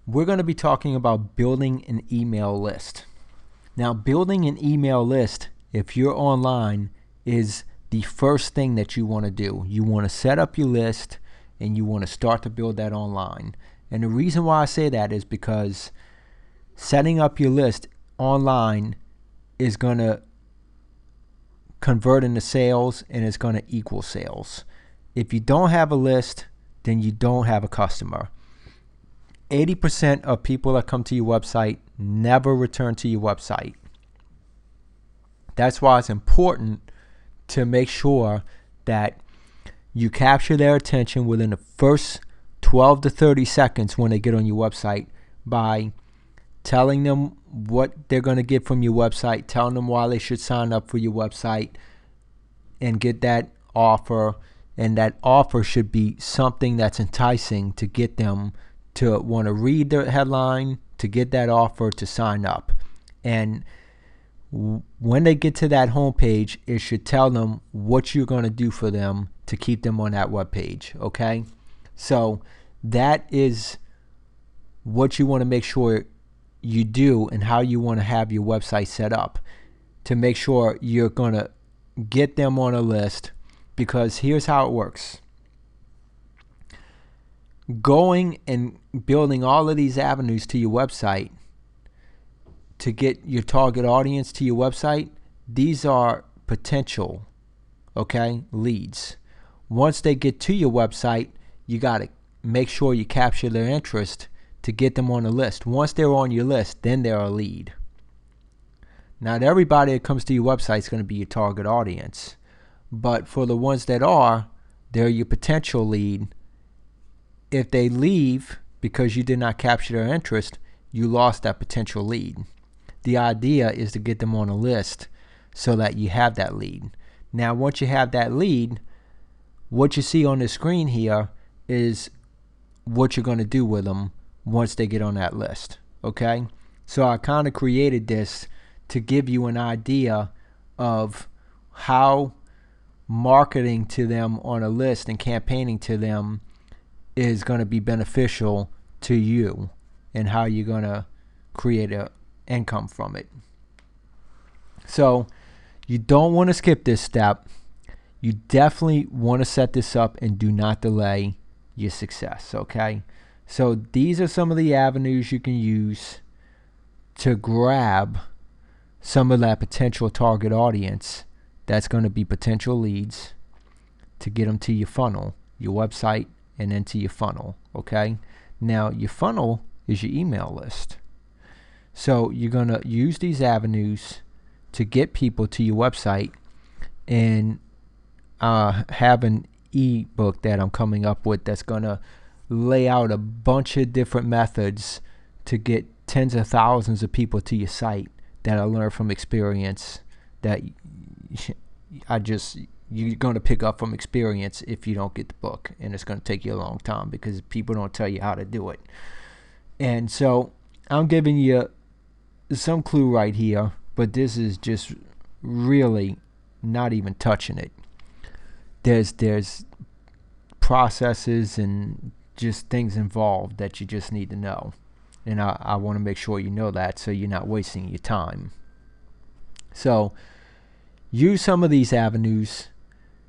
we're going to be talking about building an email list. Now, building an email list, if you're online, is the first thing that you want to do. You want to set up your list and you want to start to build that online. And the reason why I say that is because setting up your list online is going to convert into sales and it's going to equal sales. If you don't have a list, then you don't have a customer. 80% of people that come to your website never return to your website. That's why it's important to make sure that you capture their attention within the first 12 to 30 seconds when they get on your website by telling them what they're going to get from your website, telling them why they should sign up for your website and get that offer. And that offer should be something that's enticing to get them to want to read the headline, to get that offer, to sign up. And when they get to that homepage, it should tell them what you're going to do for them to keep them on that web page. Okay? So that is what you want to make sure you do and how you want to have your website set up to make sure you're going to get them on a list. Because here's how it works. Going and building all of these avenues to your website to get your target audience to your website, these are potential, leads. Once they get to your website, you got to make sure you capture their interest to get them on the list. Once they're on your list, then they're a lead. Not everybody that comes to your website is going to be your target audience. But for the ones that are, they're your potential lead. If they leave because you did not capture their interest, you lost that potential lead. The idea is to get them on a list so that you have that lead. Now, once you have that lead, what you see on the screen here is what you're going to do with them once they get on that list. Okay? So I kind of created this to give you an idea of how marketing to them on a list and campaigning to them is going to be beneficial to you and how you're going to create an income from it. So you don't want to skip this step. You definitely want to set this up and do not delay your success. Okay? So these are some of the avenues you can use to grab some of that potential target audience that's going to be potential leads to get them to your funnel, your website, and into your funnel. Okay? Now, your funnel is your email list. So you're going to use these avenues to get people to your website and have an ebook that I'm coming up with that's going to lay out a bunch of different methods to get tens of thousands of people to your site that I learned from experience that you're going to pick up from experience if you don't get the book, and it's going to take you a long time because people don't tell you how to do it. And so I'm giving you some clue right here, but this is just really not even touching it. There's processes and just things involved that you just need to know, and I want to make sure you know that so you're not wasting your time. So use some of these avenues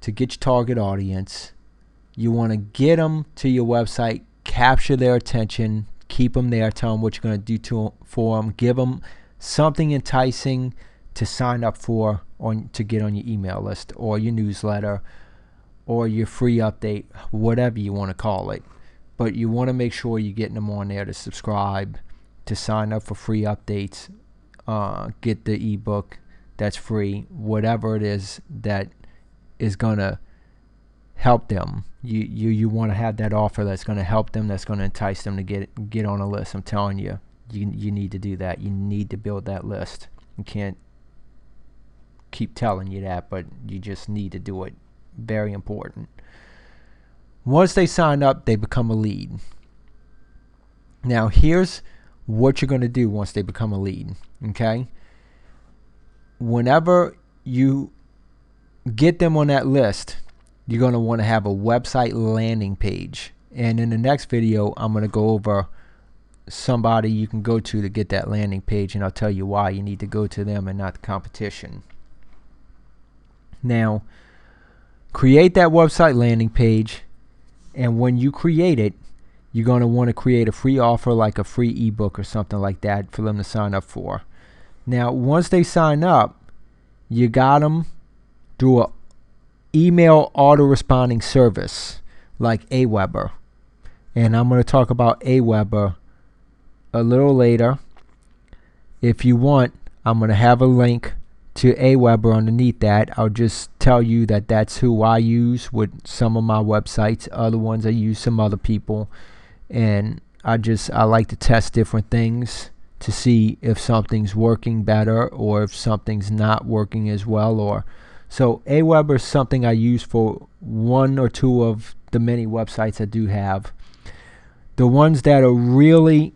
to get your target audience. You want to get them to your website, capture their attention, keep them there, tell them what you're going to do for them, give them something enticing to sign up for or to get on your email list or your newsletter or your free update, whatever you want to call it. But you want to make sure you're getting them on there to subscribe, to sign up for free updates, get the ebook that's free, whatever it is that is going to help them. You want to have that offer that's going to help them, that's going to entice them to get on a list. I'm telling you, you need to do that. You need to build that list. You can't keep telling you that, but you just need to do it. Very important. Once they sign up, they become a lead. Now, here's what you're going to do once they become a lead. Okay? Whenever you get them on that list, you're going to want to have a website landing page. And in the next video, I'm going to go over somebody you can go to get that landing page, and I'll tell you why you need to go to them and not the competition. Now, create that website landing page, and when you create it, you're going to want to create a free offer, like a free ebook or something like that, for them to sign up for. Now, once they sign up, you got them through a email auto-responding service like Aweber. And I'm going to talk about Aweber a little later. If you want, I'm going to have a link to Aweber underneath that. I'll just tell you that that's who I use with some of my websites. Other ones I use some other people. And I like to test different things to see if something's working better or if something's not working as well. So Aweber is something I use for one or two of the many websites I do have. The ones that are really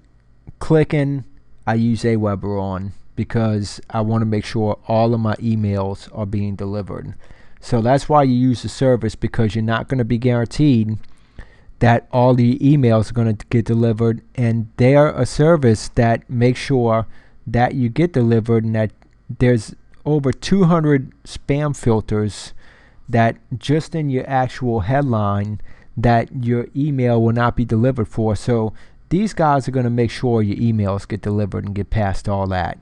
clicking, I use Aweber on, because I want to make sure all of my emails are being delivered. So that's why you use the service, because you're not going to be guaranteed that all the emails are going to get delivered, and they're a service that makes sure that you get delivered, and that there's over 200 spam filters that just in your actual headline that your email will not be delivered for. So these guys are going to make sure your emails get delivered and get past all that,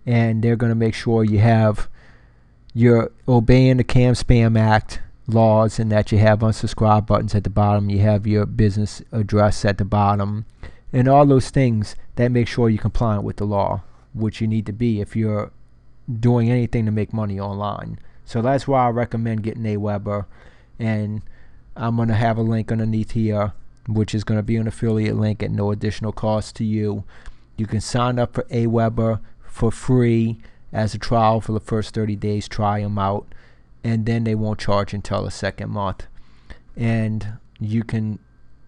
and they're going to make sure you're obeying the CAM Spam Act laws, and that you have unsubscribe buttons at the bottom, you have your business address at the bottom, and all those things that make sure you're compliant with the law, which you need to be if you're doing anything to make money online. So that's why I recommend getting Aweber, and I'm going to have a link underneath here, which is going to be an affiliate link at no additional cost to you. You can sign up for Aweber for free as a trial for the first 30 days, try them out, and then they won't charge until the second month. And you can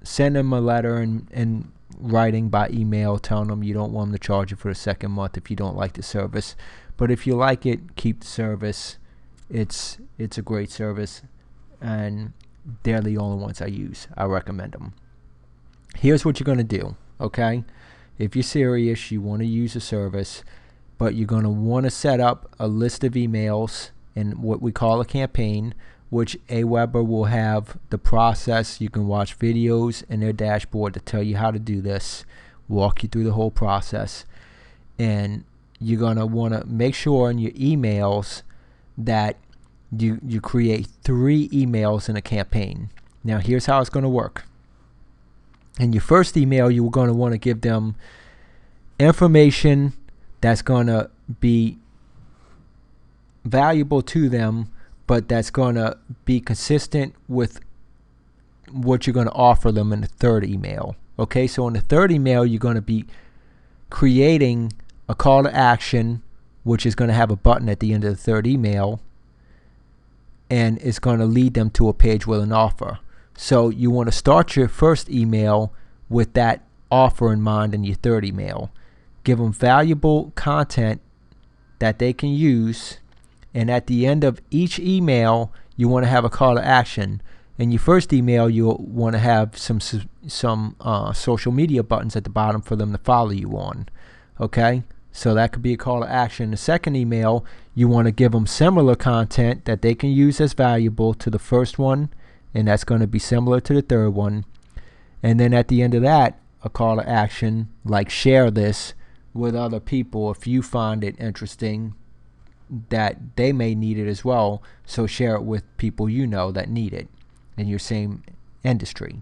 send them a letter in writing by email telling them you don't want them to charge you for the second month if you don't like the service. But if you like it, keep the service. It's a great service, and they're the only ones I use. I recommend them. Here's what you're going to do, okay? If you're serious, you want to use a service, but you're going to want to set up a list of emails in what we call a campaign, which Aweber will have the process. You can watch videos in their dashboard to tell you how to do this, walk you through the whole process. And you're going to want to make sure in your emails that you create 3 emails in a campaign. Now, here's how it's going to work. In your first email, you're going to want to give them information that's going to be valuable to them, but that's going to be consistent with what you're going to offer them in the third email. Okay, so in the third email, you're going to be creating a call to action, which is going to have a button at the end of the third email, and it's going to lead them to a page with an offer. So you want to start your first email with that offer in mind in your third email. Give them valuable content that they can use, and at the end of each email, you want to have a call to action. In your first email, you'll want to have some social media buttons at the bottom for them to follow you on. Okay, so that could be a call to action. In the second email, you want to give them similar content that they can use as valuable to the first one, and that's going to be similar to the third one. And then at the end of that, a call to action like share this with other people if you find it interesting, that they may need it as well. So share it with people you know that need it in your same industry.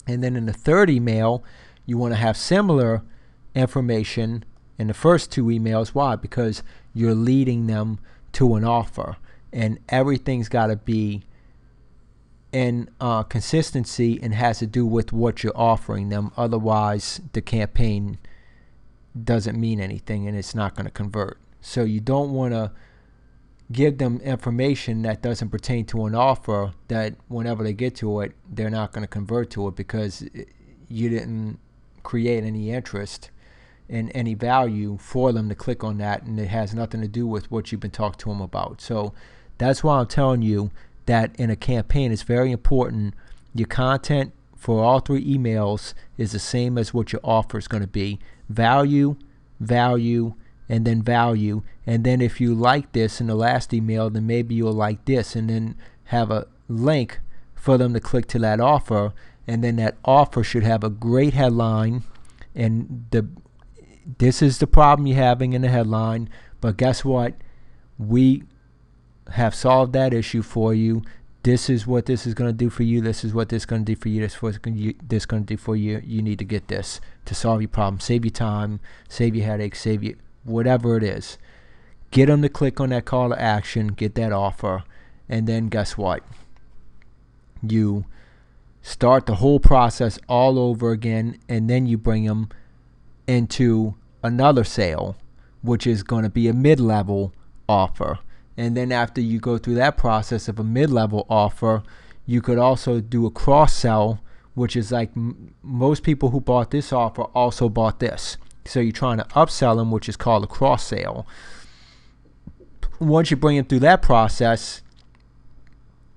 And then in the third email, you want to have similar information in the first 2 emails. Why? Because you're leading them to an offer, and everything's got to be in consistency and has to do with what you're offering them. Otherwise, the campaign doesn't mean anything and it's not going to convert. So you don't want to give them information that doesn't pertain to an offer that whenever they get to it, they're not going to convert to it because you didn't create any interest and any value for them to click on that, and it has nothing to do with what you've been talking to them about. So that's why I'm telling you that in a campaign, it's very important your content for all 3 emails is the same as what your offer is going to be. Value, value, and then value. And then if you like this in the last email, then maybe you'll like this, and then have a link for them to click to that offer. And then that offer should have a great headline. And this is the problem you're having in the headline. But guess what? We have solved that issue for you. This is what this is going to do for you. This is what this is going to do for you. This is what this is going to do for you. You need to get this to solve your problem. Save your time, save your headaches, save you whatever it is. Get them to click on that call to action, get that offer, and then guess what? You start the whole process all over again, and then you bring them into another sale, which is going to be a mid-level offer. And then after you go through that process of a mid-level offer, you could also do a cross-sell, which is like most people who bought this offer also bought this. So you're trying to upsell them, which is called a cross-sale. Once you bring them through that process,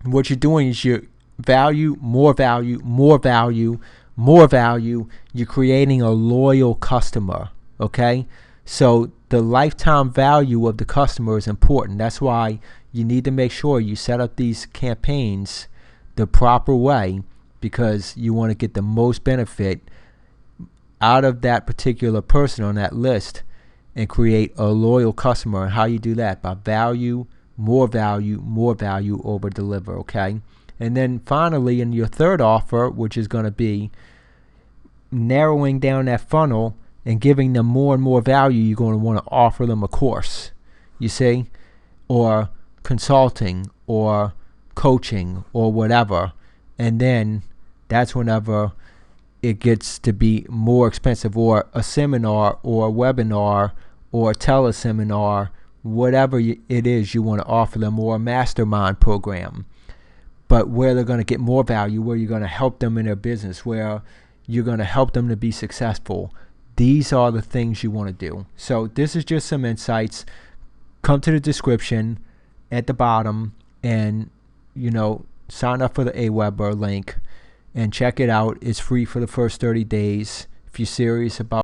what you're doing is you value, more value, more value, more value. You're creating a loyal customer, okay? So the lifetime value of the customer is important. That's why you need to make sure you set up these campaigns the proper way, because you want to get the most benefit out of that particular person on that list and create a loyal customer. And how you do that? By value, more value over deliver, okay? And then finally, in your third offer, which is going to be narrowing down that funnel and giving them more and more value, you're going to want to offer them a course, you see, or consulting or coaching or whatever. And then that's whenever it gets to be more expensive, or a seminar or a webinar or a teleseminar, whatever it is you want to offer them, or a mastermind program. But where they're going to get more value, where you're going to help them in their business, where you're going to help them to be successful. These are the things you want to do. So this is just some insights. Come to the description at the bottom and, sign up for the Aweber link and check it out. It's free for the first 30 days. If you're serious about